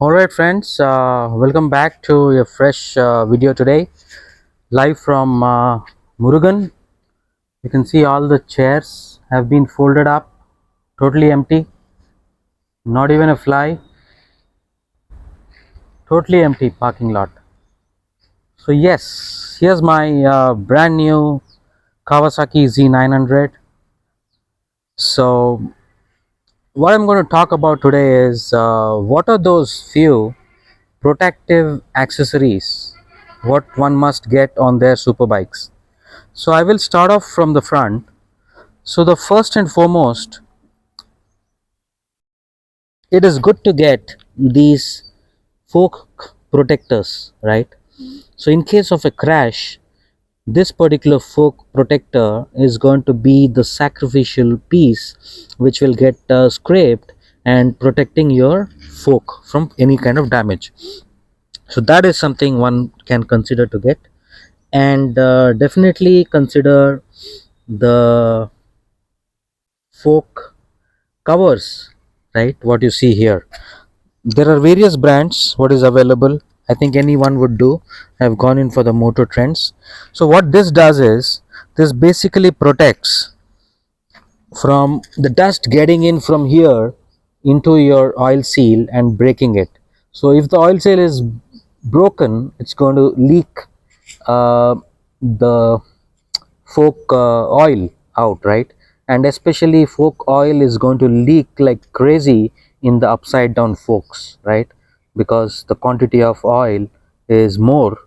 All right, friends, welcome back to a fresh video today, live from Murugan. You can see all the chairs have been folded up, totally empty, not even a fly, totally empty parking lot. So yes, here's my brand new Kawasaki Z900. So what I'm going to talk about today is what are those few protective accessories what one must get on their superbikes. So I will start off from the front. So the first and foremost, it is good to get these fork protectors, right? So in case of a crash, this particular fork protector is going to be the sacrificial piece which will get scraped and protecting your fork from any kind of damage. So that is something one can consider to get, and definitely consider the fork covers, right? What you see here, there are various brands what is available. I think anyone would do. Have gone in for the motor trends. So what this does is, this basically protects from the dust getting in from here into your oil seal and breaking it. So if the oil seal is broken, it's going to leak the fork oil out, right? And especially fork oil is going to leak like crazy in the upside down forks, right? Because the quantity of oil is more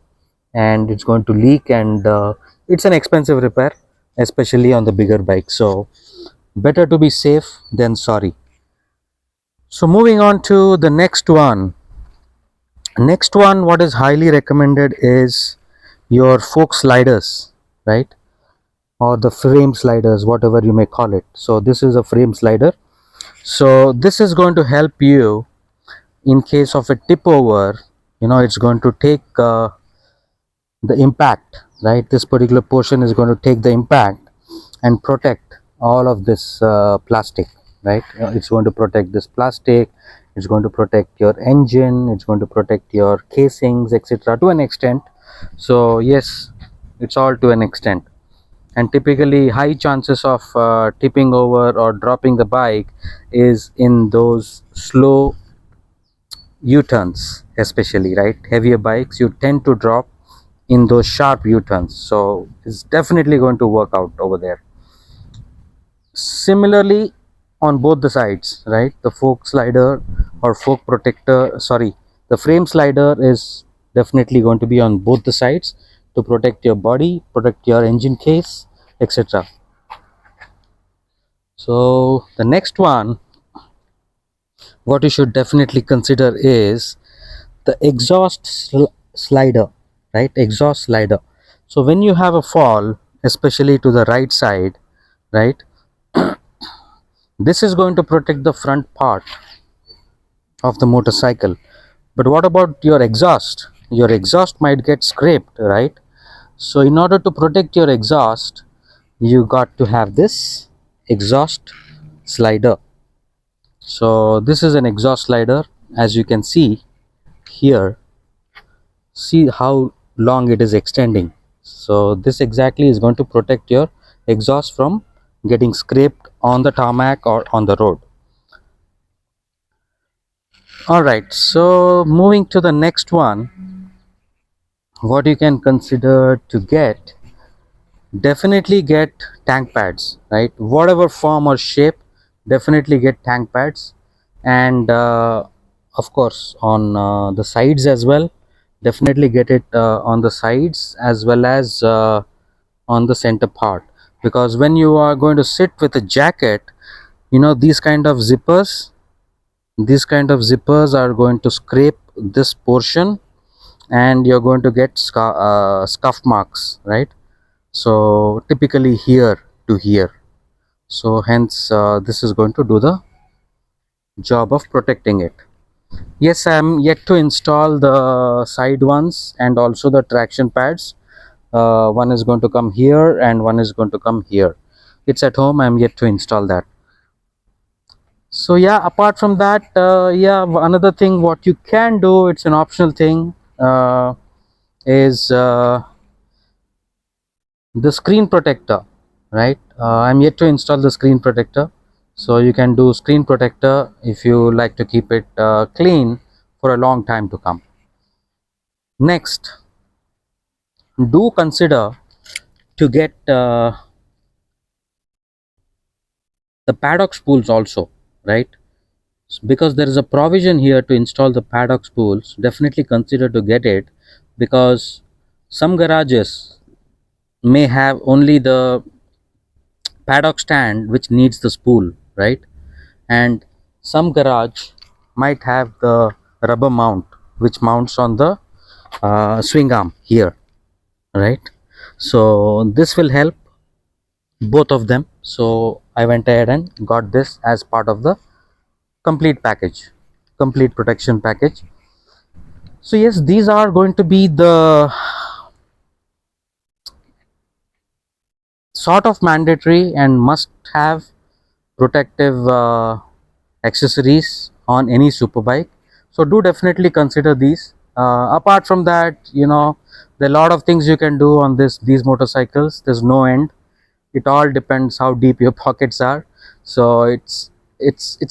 and it's going to leak, and it's an expensive repair, especially on the bigger bike. So better to be safe than sorry. So moving on to the next one, what is highly recommended is your fork sliders, right? Or the frame sliders, whatever you may call it. So this is a frame slider. So this is going to help you in case of a tip over. It's going to take the impact, right? This particular portion is going to take the impact and protect all of this plastic, right? It's going to protect this plastic, it's going to protect your engine, it's going to protect your casings, etc., to an extent. So yes, it's all to an extent. And typically high chances of tipping over or dropping the bike is in those slow u-turns, especially, right? Heavier bikes, you tend to drop in those sharp u-turns, so it's definitely going to work out over there. Similarly, on both the sides, right? The fork slider or fork protector, sorry, the frame slider is definitely going to be on both the sides to protect your body, protect your engine case, etc. So the next one, what you should definitely consider is the exhaust slider, right? Exhaust slider. So when you have a fall, especially to the right side, right, this is going to protect the front part of the motorcycle. But what about your exhaust? Your exhaust might get scraped, right? So in order to protect your exhaust, you got to have this exhaust slider. So this is an exhaust slider, as you can see here. See how long it is extending. So this exactly is going to protect your exhaust from getting scraped on the tarmac or on the road. All right, so moving to the next one, what you can consider to get, definitely get tank pads, right? Whatever form or shape, definitely get tank pads. And of course on the sides as well, definitely get it on the sides as well as on the center part. Because when you are going to sit with a jacket, these kind of zippers are going to scrape this portion, and you're going to get scuff marks, right? So typically here to here. So hence this is going to do the job of protecting it. Yes, I am yet to install the side ones and also the traction pads. One is going to come here and one is going to come here. It's at home, I am yet to install that. So yeah, apart from that, yeah, another thing what you can do, it's an optional thing, is the screen protector, right? I'm yet to install the screen protector, so you can do screen protector if you like to keep it clean for a long time to come. Next, do consider to get the paddock spools also, right? Because there is a provision here to install the paddock spools, definitely consider to get it, because some garages may have only the paddock stand which needs the spool, right? And some garage might have the rubber mount which mounts on the swing arm here, right? So this will help both of them, so I went ahead and got this as part of the complete package, complete protection package. So yes, these are going to be the sort of mandatory and must have protective accessories on any superbike. So do definitely consider these. Apart from that, you know, there are a lot of things you can do on these motorcycles. There's no end. It all depends how deep your pockets are. So it's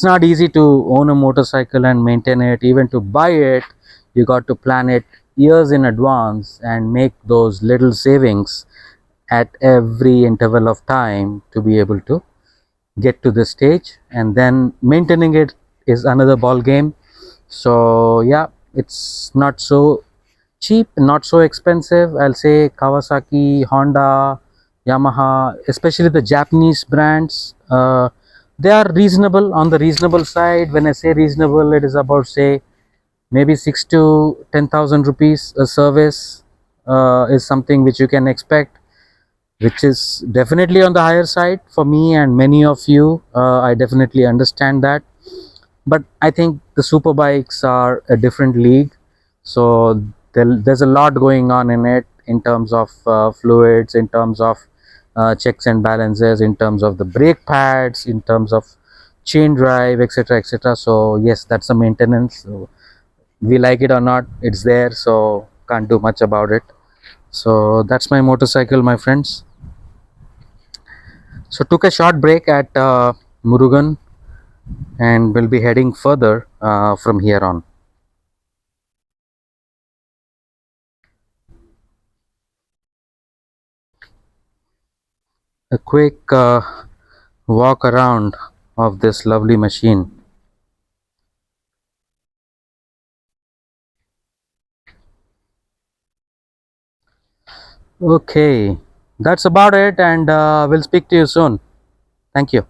not easy to own a motorcycle and maintain it. Even to buy it, you got to plan it years in advance and make those little savings at every interval of time to be able to get to this stage, and then maintaining it is another ball game. So yeah, it's not so cheap, not so expensive. I'll say Kawasaki, Honda, Yamaha, especially the Japanese brands, they are reasonable, on the reasonable side. When I say reasonable, it is about, say, maybe 6 to 10,000 rupees a service is something which you can expect, which is definitely on the higher side for me and many of you. I definitely understand that, but I think the super bikes are a different league. So there's a lot going on in it, in terms of fluids, in terms of checks and balances, in terms of the brake pads, in terms of chain drive, etc., etc. So yes, that's a maintenance. So we like it or not, it's there, so can't do much about it. So that's my motorcycle, my friends. So took a short break at Murugan, and we'll be heading further from here on. A quick walk around of this lovely machine. Okay, that's about it, and we'll speak to you soon. Thank you.